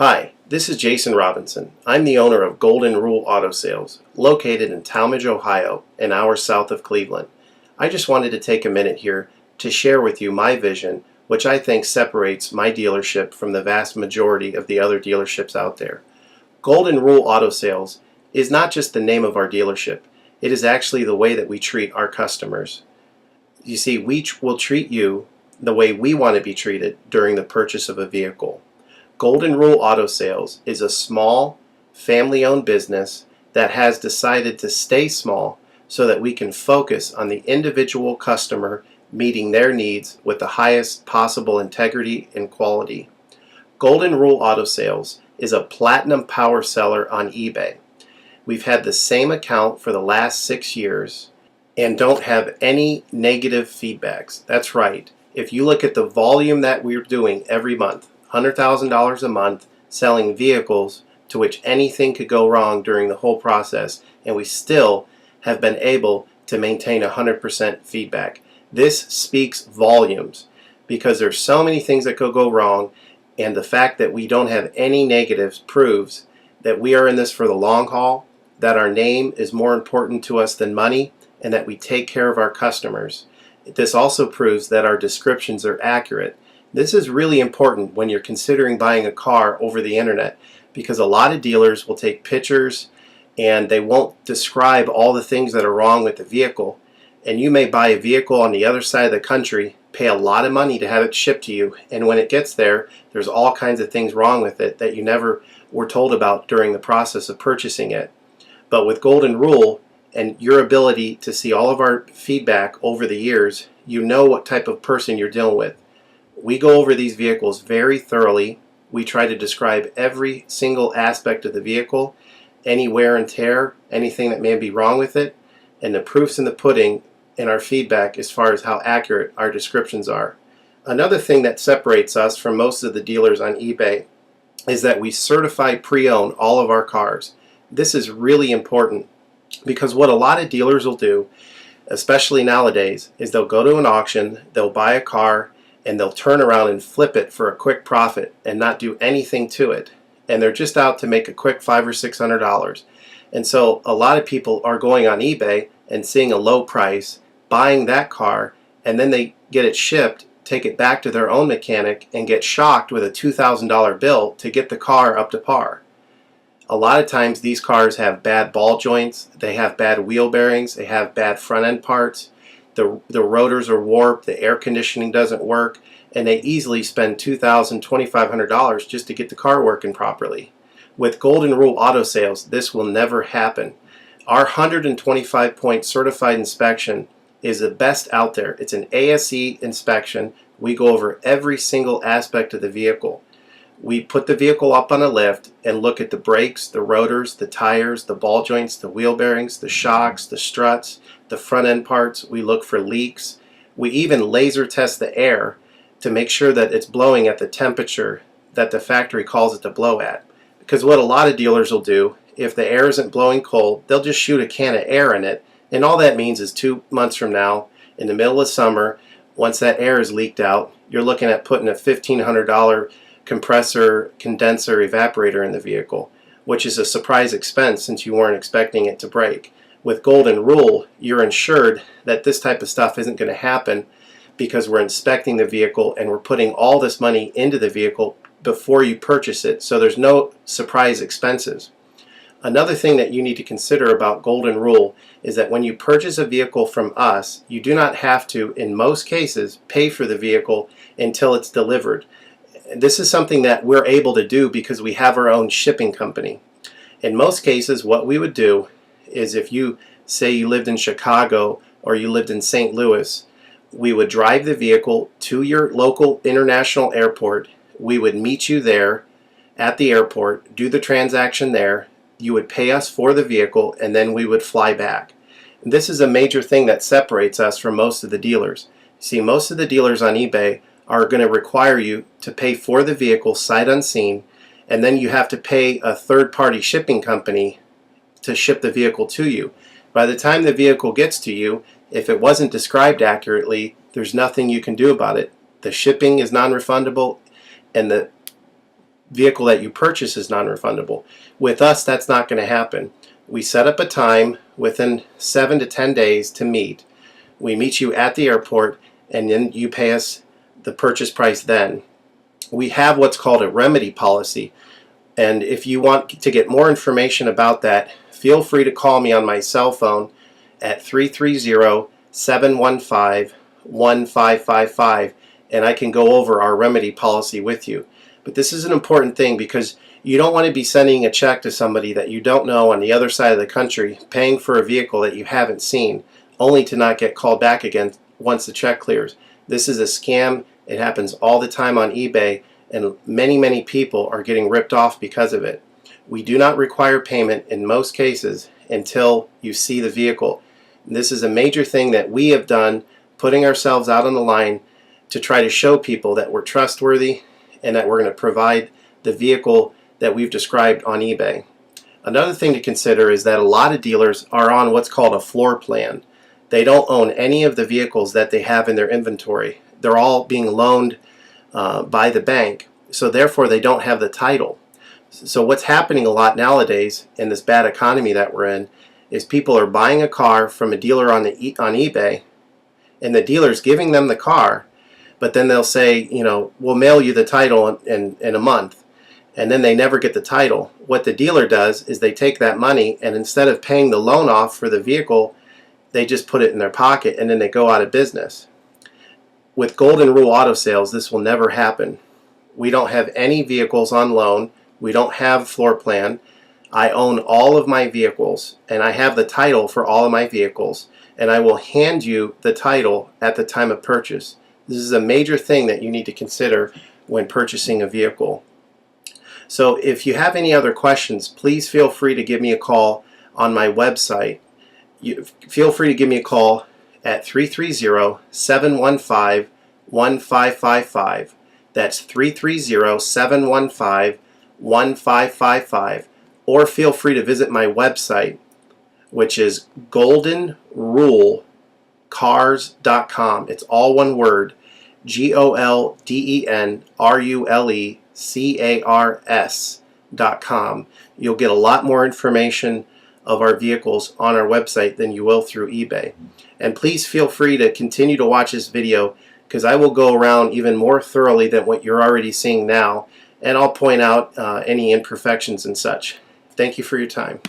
Hi, this is Jason Robinson. I'm the owner of Golden Rule Auto Sales, located in Tallmadge, Ohio, an hour south of Cleveland. I just wanted to take a minute here to share with you my vision, which I think separates my dealership from the vast majority of the other dealerships out there. Golden Rule Auto Sales is not just the name of our dealership, it is actually the way that we treat our customers. You see, we will treat you the way we want to be treated during the purchase of a vehicle. Golden Rule Auto Sales is a small, family-owned business that has decided to stay small so that we can focus on the individual customer meeting their needs with the highest possible integrity and quality. Golden Rule Auto Sales is a platinum power seller on eBay. We've had the same account for the last 6 years and don't have any negative feedbacks. That's right. If you look at the volume that we're doing every month, $100,000 a month selling vehicles to which anything could go wrong during the whole process, and we still have been able to maintain 100% feedback. This speaks volumes because there's so many things that could go wrong, and the fact that we don't have any negatives proves that we are in this for the long haul, that our name is more important to us than money, and that we take care of our customers. This also proves that our descriptions are accurate. This is really important when you're considering buying a car over the internet, because a lot of dealers will take pictures and they won't describe all the things that are wrong with the vehicle. And you may buy a vehicle on the other side of the country, pay a lot of money to have it shipped to you, and when it gets there, there's all kinds of things wrong with it that you never were told about during the process of purchasing it. But with Golden Rule and your ability to see all of our feedback over the years, you know what type of person you're dealing with. We go over these vehicles very thoroughly. We try to describe every single aspect of the vehicle, any wear and tear, anything that may be wrong with it, and the proof's in the pudding in our feedback as far as how accurate our descriptions are. Another thing that separates us from most of the dealers on eBay is that we certify pre-owned all of our cars. This is really important because what a lot of dealers will do, especially nowadays, is they'll go to an auction, they'll buy a car, and they'll turn around and flip it for a quick profit and not do anything to it. And they're just out to make a quick $500 or $600. And so a lot of people are going on eBay and seeing a low price, buying that car, and then they get it shipped, take it back to their own mechanic, and get shocked with a $2,000 bill to get the car up to par. A lot of times these cars have bad ball joints, they have bad wheel bearings, they have bad front end parts. The rotors are warped, the air conditioning doesn't work, and they easily spend $2,000, $2,500 just to get the car working properly. With Golden Rule Auto Sales, this will never happen. Our 125-point certified inspection is the best out there. It's an ASE inspection. We go over every single aspect of the vehicle. We put the vehicle up on a lift and look at the brakes, the rotors, the tires, the ball joints, the wheel bearings, the shocks, the struts, the front end parts. We look for leaks. We even laser test the air to make sure that it's blowing at the temperature that the factory calls it to blow at. Because what a lot of dealers will do, if the air isn't blowing cold, they'll just shoot a can of air in it, and all that means is 2 months from now, in the middle of summer, once that air is leaked out, you're looking at putting a $1,500 compressor, condenser, evaporator in the vehicle, which is a surprise expense since you weren't expecting it to break. With Golden Rule, you're insured that this type of stuff isn't going to happen because we're inspecting the vehicle and we're putting all this money into the vehicle before you purchase it, so there's no surprise expenses. Another thing that you need to consider about Golden Rule is that when you purchase a vehicle from us, you do not have to, in most cases, pay for the vehicle until it's delivered. This is something that we're able to do because we have our own shipping company. In most cases, what we would do is if you say you lived in Chicago or you lived in St. Louis, we would drive the vehicle to your local international airport. We would meet you there at the airport, do the transaction there. You would pay us for the vehicle, and then we would fly back. And this is a major thing that separates us from most of the dealers. See, most of the dealers on eBay are going to require you to pay for the vehicle sight unseen, and then you have to pay a third-party shipping company to ship the vehicle to you. By the time the vehicle gets to you, if it wasn't described accurately, there's nothing you can do about it. The shipping is non-refundable, and the vehicle that you purchase is non-refundable. With us, that's not going to happen. We set up a time within 7 to 10 days to meet. We meet you at the airport, and then you pay us the purchase price then. We have what's called a remedy policy, and if you want to get more information about that, feel free to call me on my cell phone at 330-715-1555, and I can go over our remedy policy with you. But this is an important thing because you don't want to be sending a check to somebody that you don't know on the other side of the country, paying for a vehicle that you haven't seen, only to not get called back again once the check clears. This is a scam. It happens all the time on eBay, and many people are getting ripped off because of it. We do not require payment in most cases until you see the vehicle. This is a major thing that we have done, putting ourselves out on the line to try to show people that we're trustworthy and that we're going to provide the vehicle that we've described on eBay. Another thing to consider is that a lot of dealers are on what's called a floor plan. They don't own any of the vehicles that they have in their inventory. They're all being loaned by the bank, so therefore they don't have the title. So what's happening a lot nowadays in this bad economy that we're in is people are buying a car from a dealer on eBay, and the dealer's giving them the car, but then they'll say, you know, we'll mail you the title in a month, and then they never get the title. What the dealer does is they take that money, and instead of paying the loan off for the vehicle, they just put it in their pocket, and then they go out of business. With Golden Rule Auto Sales, this will never happen. We don't have any vehicles on loan. We don't have floor plan. I own all of my vehicles, and I have the title for all of my vehicles, and I will hand you the title at the time of purchase. This is a major thing that you need to consider when purchasing a vehicle. So if you have any other questions, please feel free to give me a call on my website. Feel free to give me a call at 330-715-1555. That's 330-715-1555. Or feel free to visit my website, which is goldenrulecars.com. It's all one word, goldenrulecars.com. You'll get a lot more information of our vehicles on our website than you will through eBay. And please feel free to continue to watch this video, because I will go around even more thoroughly than what you're already seeing now, and I'll point out any imperfections and such. Thank you for your time.